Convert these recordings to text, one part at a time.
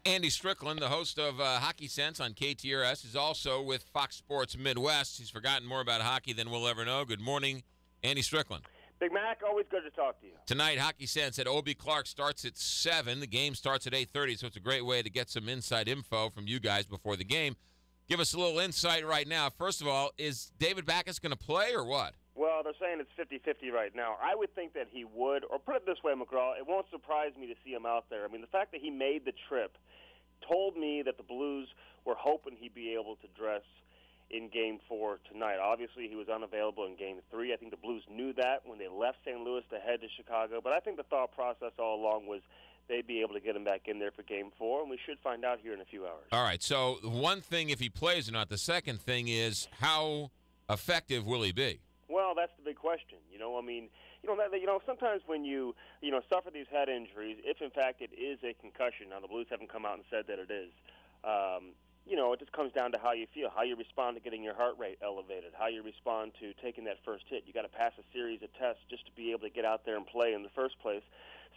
Andy Strickland, the host of Hockey Sense on KTRS, is also with Fox Sports Midwest. He's forgotten more about hockey than we'll ever know. Good morning, Andy Strickland. Big Mac, always good to talk to you. Tonight, Hockey Sense at O.B. Clark starts at 7. The game starts at 8:30, so it's a great way to get some inside info from you guys before the game. Give us a little insight right now. First of all, is David Backes going to play or what? Well, they're saying it's 50-50 right now. I would think that he would, or put it this way, McGraw, it won't surprise me to see him out there. I mean, the fact that he made the trip told me that the Blues were hoping he'd be able to dress in Game 4 tonight. Obviously, he was unavailable in Game 3. I think the Blues knew that when they left St. Louis to head to Chicago, but I think the thought process all along was they'd be able to get him back in there for Game 4, and we should find out here in a few hours. All right, so one thing if he plays or not. The second thing is how effective will he be? Well, that's the big question. Sometimes when you suffer these head injuries, if in fact it is a concussion, now the Blues haven't come out and said that it is, it just comes down to how you feel, how you respond to getting your heart rate elevated, how you respond to taking that first hit. You got to pass a series of tests just to be able to get out there and play in the first place.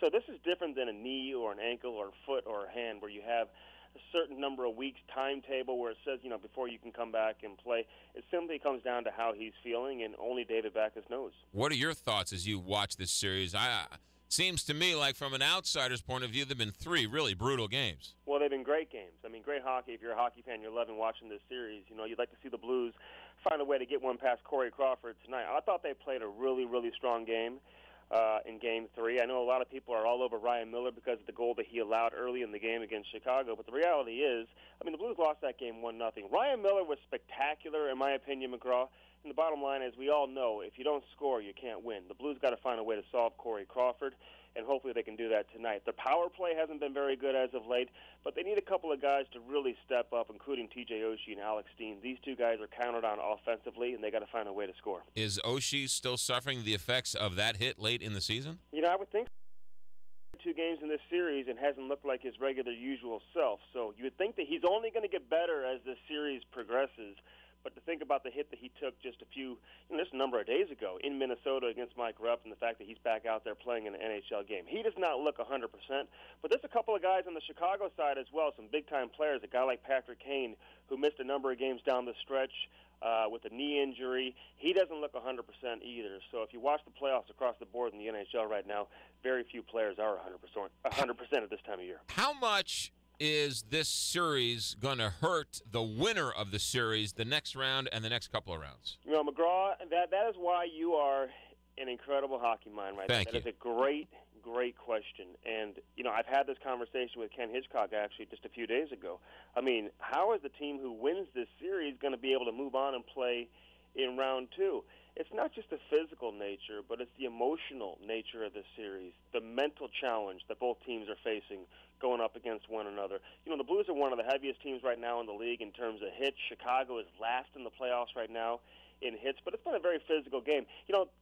So this is different than a knee or an ankle or a foot or a hand where you have a certain number of weeks timetable where it says, before you can come back and play. It simply comes down to how he's feeling, and only David Backes knows. What are your thoughts as you watch this series? Seems to me like from an outsider's point of view, there have been 3 really brutal games. Well, they've been great games. I mean, great hockey. If you're a hockey fan, you're loving watching this series. You'd like to see the Blues find a way to get one past Corey Crawford tonight. I thought they played a really, really strong game in Game 3. I know a lot of people are all over Ryan Miller because of the goal that he allowed early in the game against Chicago, but the reality is, the Blues lost that game 1-0. Ryan Miller was spectacular, in my opinion, McGraw. And the bottom line is, we all know if you don't score, you can't win. The Blues got to find a way to solve Corey Crawford, and hopefully they can do that tonight. Their power play hasn't been very good as of late, but they need a couple of guys to really step up, including T.J. Oshie and Alex Steen. These 2 guys are counted on offensively, and they got to find a way to score. Is Oshie still suffering the effects of that hit late in the season? I would think 2 games in this series and hasn't looked like his regular usual self. So you would think that he's only going to get better as the series progresses. But to think about the hit that he took just just a number of days ago in Minnesota against Mike Rupp, and the fact that he's back out there playing in an NHL game. He does not look 100%, but there's a couple of guys on the Chicago side as well, some big-time players, a guy like Patrick Kane, who missed a number of games down the stretch with a knee injury. He doesn't look 100% either. So if you watch the playoffs across the board in the NHL right now, very few players are 100% at this time of year. How much is this series going to hurt the winner of the series, the next round and the next couple of rounds? McGraw, that is why you are an incredible hockey mind right now. Thank you. That is a great question. And, I've had this conversation with Ken Hitchcock actually just a few days ago. How is the team who wins this series going to be able to move on and play in round 2? It's not just the physical nature, but it's the emotional nature of this series, the mental challenge that both teams are facing going up against one another. The Blues are one of the heaviest teams right now in the league in terms of hits. Chicago is last in the playoffs right now in hits, but it's been a very physical game.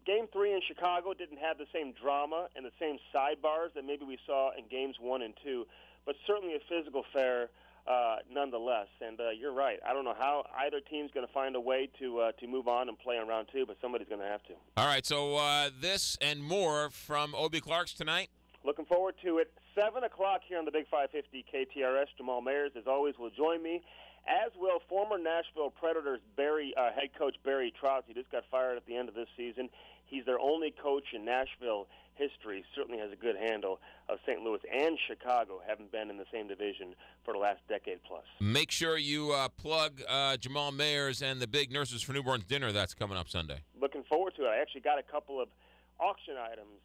Game 3 in Chicago didn't have the same drama and the same sidebars that maybe we saw in Games 1 and 2, but certainly a physical affair nonetheless. And you're right. I don't know how either team's going to find a way to move on and play in round 2, but somebody's going to have to. All right, so this and more from O.B. Clark's tonight? Looking forward to it. 7 o'clock here on the Big 550 KTRS. Jamal Mayers, as always, will join me, as will former Nashville Predators head coach Barry Trotz. He just got fired at the end of this season. He's their only coach in Nashville history. Certainly has a good handle of St. Louis and Chicago, haven't been in the same division for the last decade plus. Make sure you plug Jamal Mayers and the big Nurses for Newborns dinner that's coming up Sunday. Looking forward to it. I actually got a couple of auction items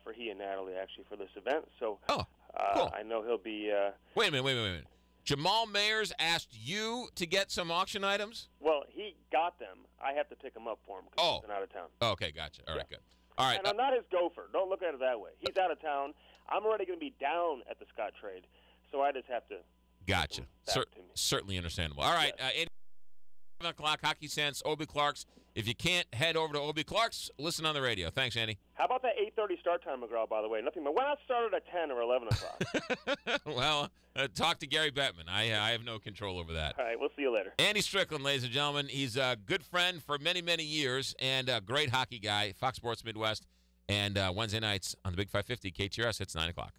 for he and Natalie, actually, for this event. So cool. I know he'll be... Wait a minute. Jamal Mayers asked you to get some auction items? Well, he got them. I have to pick them up for him because he's been out of town. Okay, gotcha. All right, good. All right. And I'm not his gopher. Don't look at it that way. He's out of town. I'm already going to be down at the Scott trade, so I just have to... Gotcha. Certainly understandable. All right, Yes. 7 o'clock, Hockey Sense, O.B. Clark's. If you can't head over to O.B. Clark's, listen on the radio. Thanks, Andy. How about that 8:30 start time, McGraw, by the way? Nothing. Why not start it at 10 or 11 o'clock? Well, talk to Gary Bettman. I have no control over that. All right, we'll see you later. Andy Strickland, ladies and gentlemen. He's a good friend for many, many years and a great hockey guy, Fox Sports Midwest. And Wednesday nights on the Big 550, KTRS, it's 9 o'clock.